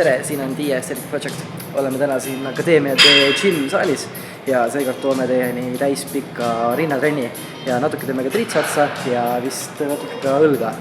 tere, siin on TIE Aesthetic Project. Oleme täna siin Akadeemiate Gym saalis ja seekord toome teieni täispikka rinnatrenni ja natuke teeme ka triitsatsa ja vist natuke ka õlga.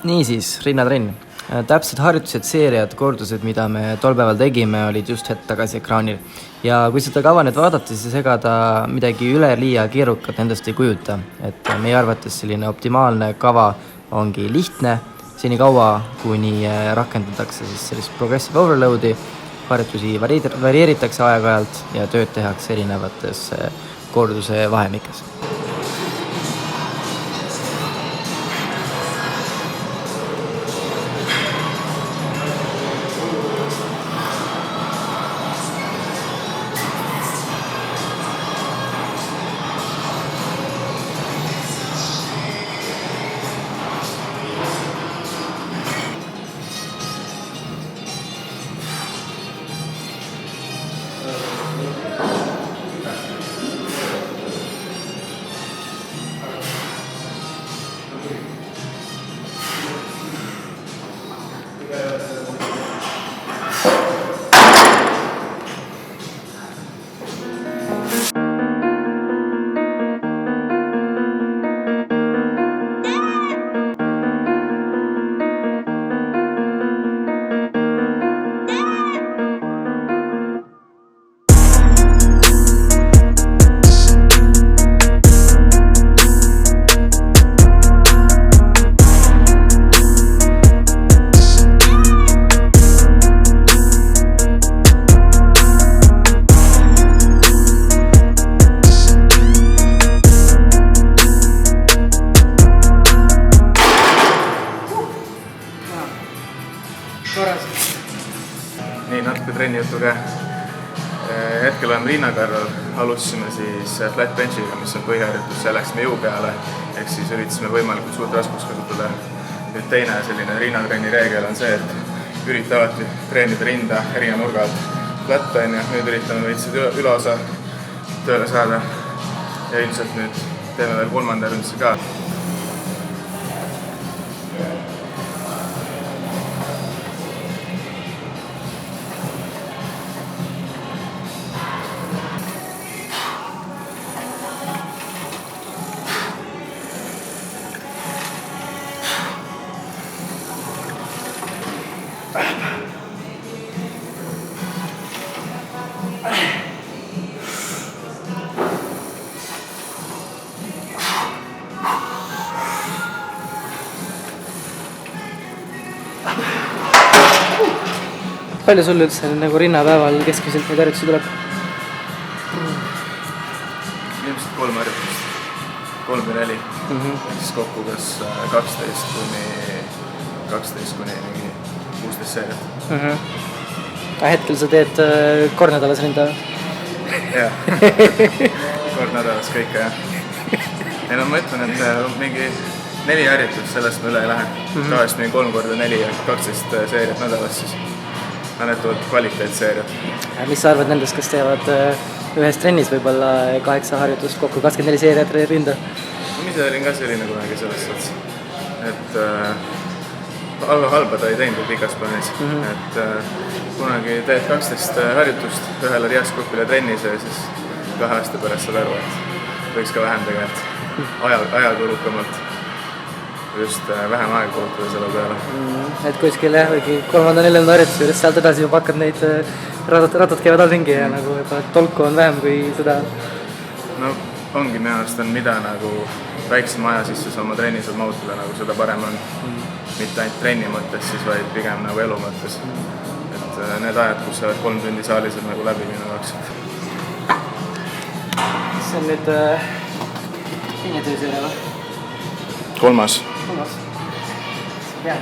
Niisiis, rinnatrenn. Täpsed harjutused, seeriad, kordused, mida me tol päeval tegime, olid just hetk tagasi ekraanil. Ja kui seda kava nüüd vaadata, siis ega ta midagi üleliia keerukat endast ei kujuta. Et meie arvates selline optimaalne kava ongi lihtne, seni kaua, kuni rakendatakse siis sellist progressive overloadi, harjutusi varieeritakse aeg-ajalt ja tööd tehakse erinevates korduse vahemikes. Nii, natuke trenni jutuga. Hetkel oleme rinnakarral, alustasime siis flat benchiga, mis on põhiharjutus, ja läksime jõu peale, ehk siis üritasime võimalikult suurt raskust kasutada. Nüüd teine selline rinnatrenni reegel on see, et ürita alati treenida rinda erineva nurga alt flat on ja nüüd üritame veitsid üleosa tööle saada ja ilmselt nüüd teeme veel kolmanda harjutuse ka. Palju sul üldse nagu rinnapäeval keskmiselt neid harjutusi tuleb? Ilmselt 3 harjutust, 3 või 4, siis kokku kas 12 kuni 16 seeriat. Hetkel sa teed kord nädalas rinda? Jah, kord nädalas kõike jah. Ei no ma ütlen, et mingi 4 harjutust, sellest me üle ei lähe. Tavaliselt mingi 3 korda 4 ja 12 seeriat nädalas siis. Need tulevad kvaliteetseeriad. Mis sa arvad nendest, kes teevad ühes trennis võib-olla 8 harjutust kokku 24 seeriat rinda? Ma ise olin ka selline kunagi selles suhtes, et halba ta ei teinud pikas plaanis. Et kunagi teed 12 harjutust ühele riastkupile trennis ja siis 2 aasta pärast saad aru, et võiks ka vähem tegelikult ajakulukamalt just vähem aega kulutada selle peale. Et kuskil jah, või 3.-4. harjutus juures, sealt edasi juba hakkad neid ratad käivad all ringi ja nagu tolku on vähem kui seda. No ongi minu arust on mida nagu väiksem aja sisse sa oma trenni saad mahutada, nagu seda parem on. Mitte ainult trenni mõttes siis, vaid pigem nagu elu mõttes. Et need ajad, kus sa oled 3 tundi saalis on nagu läbi minu jaoks. See on nüüd teine tööseeria või? Kolmas. Hea.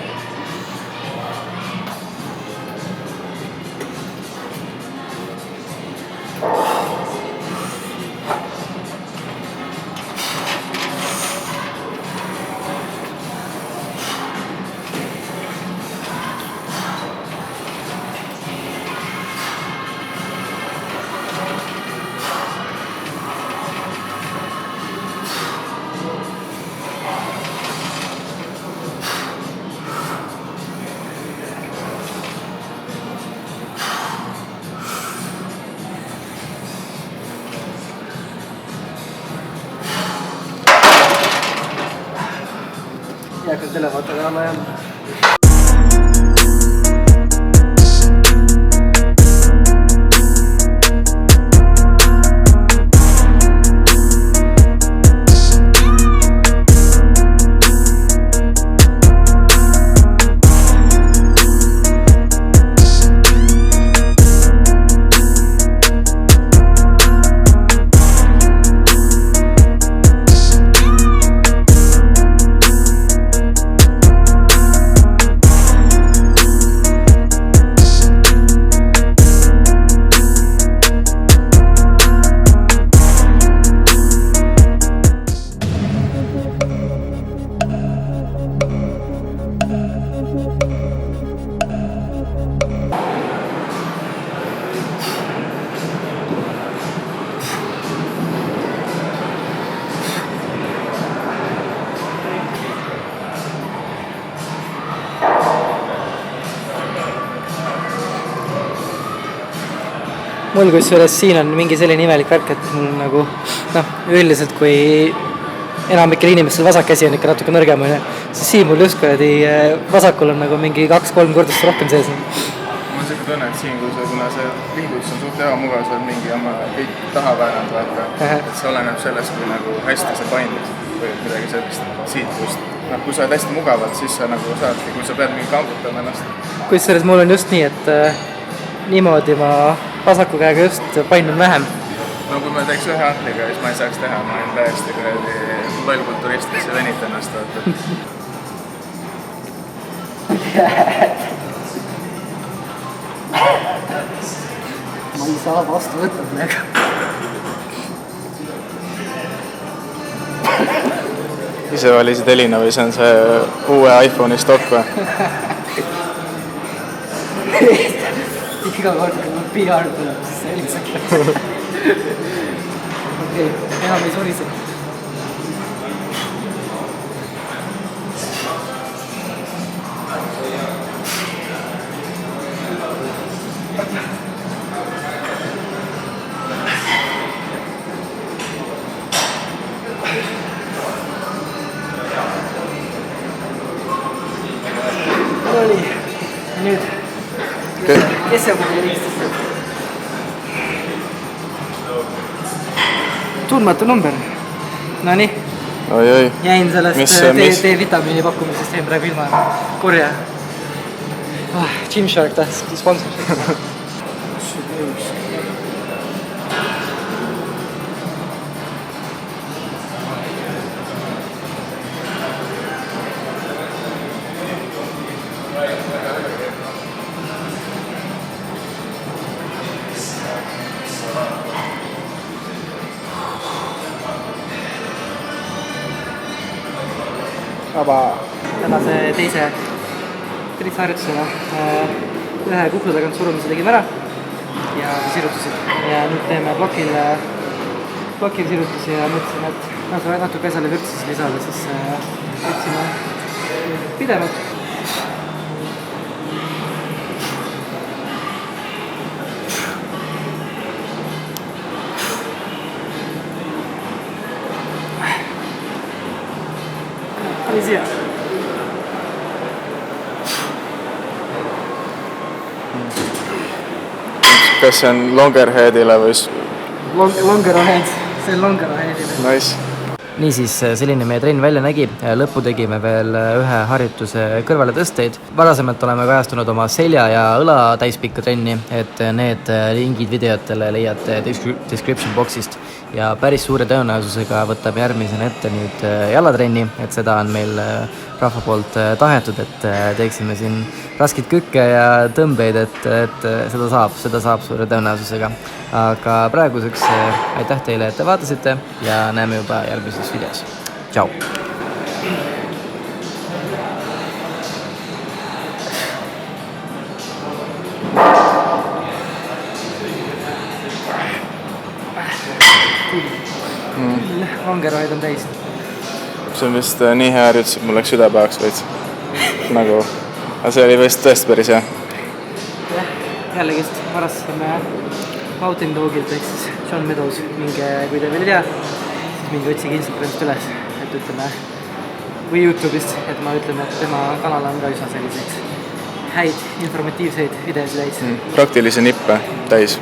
seal televaataja alla jälle. Mul kusjuures siin on mingi selline imelik värk, et mul nagu üldiselt kui enamikel inimestel vasak käsi on ikka natuke nõrgem, siis siin mul just vasakul on nagu mingi 2-3 kordust rohkem sees. Mul on selline tunne, et siin, kuna see liigutus on suht ebamugav, sa oled mingi oma kõik taha vääranud, vaata, et see oleneb sellest, kui nagu hästi sa paindid või midagi sellist siit just. Kui sa oled hästi mugavalt, siis sa nagu saadki, kui sa pead mingi kambutama ennast. Kusjuures mul on just nii, et niimoodi ma vasaku käega just paindun vähem. No kui ma teeks ühe antliga, siis ma ei saaks teha, ma olen täiesti lollkulturist, kes ei venita ennast. Ma ei saa vastu võtta praegu. Ise valisid Elina või see on see uue iPhone'i stokk või? Iga kord, kui mul PR tuleb, siis see lihtsalt. Okei, enam ei surise. Oli, nüüd. Kes see mul helistas? Tundmatu number. No nii. Oi. Jäin sellest D-vitamiini pakkumisest jäin praegu ilma kurja. Gymshark tahtis sponsor. Tänase teise harjutusena ühe kukla tagant surumise tegime ära ja sirutusid ja nüüd teeme blokil sirutusi ja mõtlesin, et natuke asjale vürtsis lisada, siis võtsime pidevalt. Oli siia. Kas see on Longerheadile või? Longerhead, see on Longerheadile. Nice. Niisiis, selline meie trenn välja nägi. Lõppu tegime veel ühe harjutuse kõrvale tõsteid. Varasemalt oleme kajastanud oma selja ja õla täispikka trenni, et need lingid videotele leiate description boxist. Ja päris suure tõenäosusega võtame järgmisena ette nüüd jalatrenni, et seda on meil rahva poolt tahetud, et teeksime siin raskeid kükke ja tõmbeid, et seda saab suure tõenäosusega. Aga praeguseks aitäh teile, et te vaatasite ja näeme juba järgmises videos. Tšau! Longerhead on täis. See on vist nii hea harjutus, et mul läks südapäevaks veits. Aga see oli vist tõesti päris hea. Jah, jällegist varastasime Mountain Dogilt ehk siis John Meadows. Minge, kui te veel ei tea, siis minge otsige Instagramist üles, et ütleme või YouTube'ist, et ma ütlen, et tema kanal on ka üsna selliseid häid, informatiivseid videosid täis. Praktilisi nippe täis.